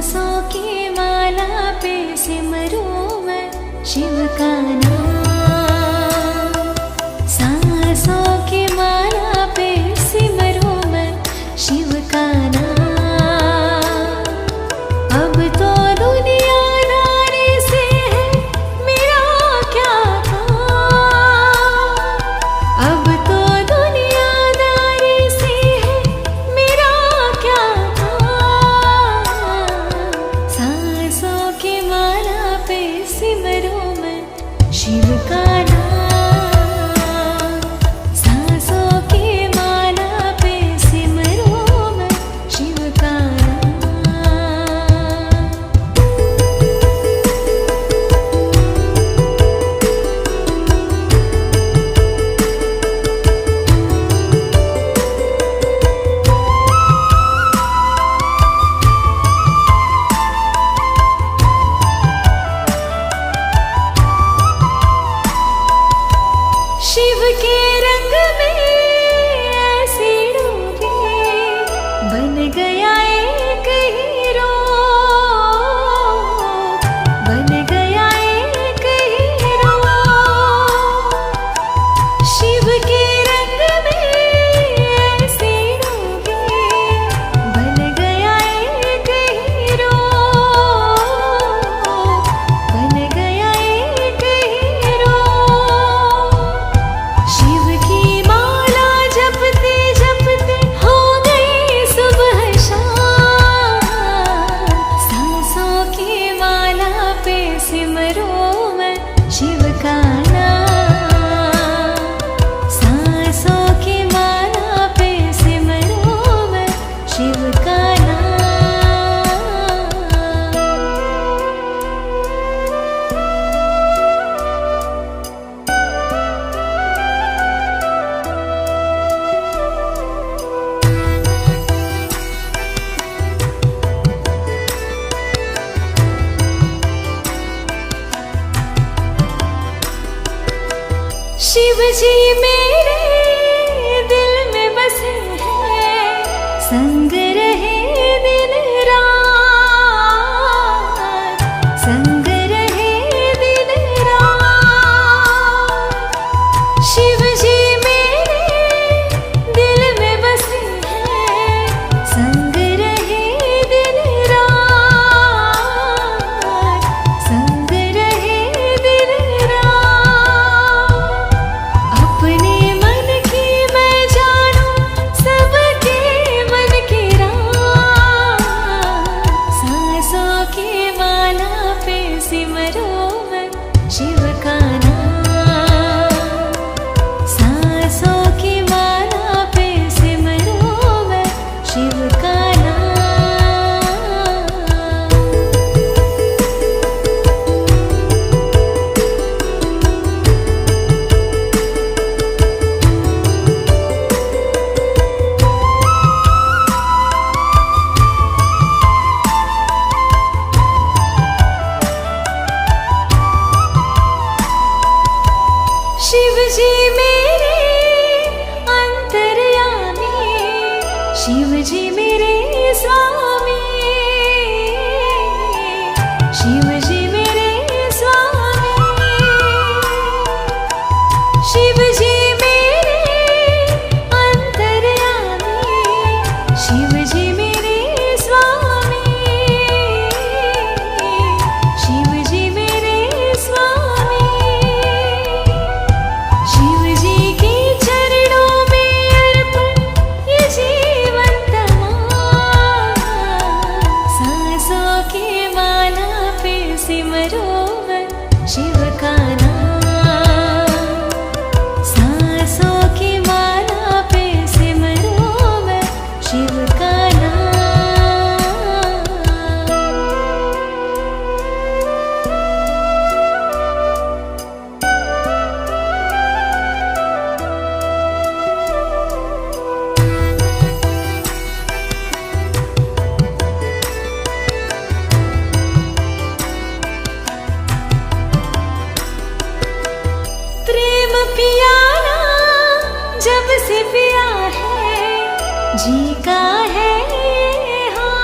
सांसों की माला पे सिमरूं मैं शिव का नाम। सांसों की माला पे सिमरूं मैं शिव का नाम। अब तो दुनियादारी से है मेरा क्या काम। अब तो दुनियादारी से है मेरा क्या काम। सांसों की माला पे सिमरूं मैं शिव का नाम। सांसों की माला पे सिमरूं मैं शिव का शिव के रंग में ऐसी डूबी बन गया एक हीरो। बन गया एक हीरो। शिव के रंग में ऐसी डूबी बन गया एक हीरो। बन गया एक हीरो। शिव की माला जपते जपते हो गई सुबह शाम। सांसों की माला पे सिमरूं मैं शिव का नाम। सांसों की माला पे सिमरूं मैं शिव का नाम। शिव जी मेरे दिल में बसे हैं। संग रहे दिन रात। संग रहे दिन रात। शिव जी मेरे दिल में बसे हैं। संग रहे दिन रात। संग रहे दिन रात। अपने मन की मैं जानूं सबके मन की रात। सांसों की माला पे सिमरूं मैं शिव का नाम। सांसों की माला पे सिमरूं मैं शिव का नाम। शिव जी मेरे अंतर्यामी। शिव जी मेरे स्वामी। शिव जी मेरे स्वामी। शिव जी मेरे अंतर्यामी। शिव जी मेरे स्वामी। शिव जी मेरे स्वामी। शिव जी के चरणों में अर्पण ये जीवन तमाम। सांसों की माला पे सिमरूं मैं शिव का नाम। सांसों की माला पे सिमरूं मैं शिव का नाम। प्रेम पियाना जब से पिया है जी का है हाँ।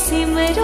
सिमरो